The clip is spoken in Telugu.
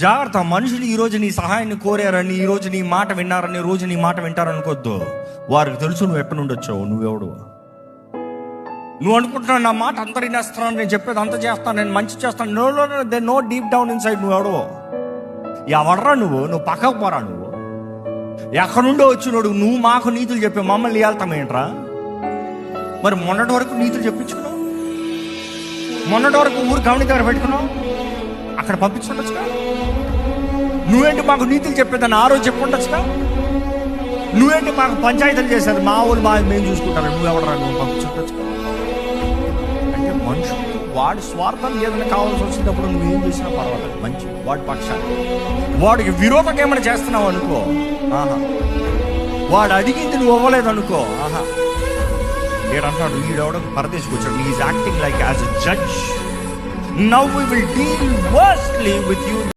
జాగ్రత్త. మనుషులు ఈ రోజు నీ సహాయాన్ని కోరారని, ఈ రోజు నీ మాట విన్నారని, రోజు నీ మాట వింటారనుకోద్దు. వారికి తెలుసు నువ్వు ఎక్కడి నుండి వచ్చావు, నువ్వెవడు. నువ్వు అనుకుంటున్నావు నా మాట అందరు వినేస్తున్నాను, నేను చెప్పేది అంత చేస్తాను, నేను మంచి చేస్తాను. They know deep down inside నువ్వెవడో. ఎవడరా నువ్వు పక్కకు పోరా. నువ్వు ఎక్కడి నుండో వచ్చినోడు. నువ్వు మాకు నీతులు చెప్పే మమ్మల్ని వెళ్తామేంట్రా? మరి మొన్నటి వరకు నీతులు చెప్పించుకున్నావు, మొన్నటి వరకు ఊరు గమని దగ్గర పెట్టుకున్నావు, అక్కడ పంపించుండొచ్చుగా. నువ్వేంటి మాకు నీతులు చెప్పేదని ఆ రోజు చెప్పుండొచ్చుగా. నువ్వేంటి మాకు పంచాయతీలు చేసేది, మా ఊళ్ళు మేము చూసుకుంటాను, నువ్వెవడరా నువ్వు పంపించుండొచ్చుగా. అంటే మనుషులు వాడి స్వార్థం ఏదైనా కావాల్సి వచ్చినప్పుడు నువ్వేం చేసినా పర్వాలేదు, మంచి వాడి పక్షాన్ని. వాడికి విరోధంగా ఏమైనా చేస్తున్నావు అనుకో, ఆహా. వాడు అడిగింది నువ్వు ఇవ్వలేదు అనుకో, ఆహా. ఏడంటాడు ఈడవడం పరదేశకు వచ్చాడు, is acting like as a judge. Now we will deal worstly with you.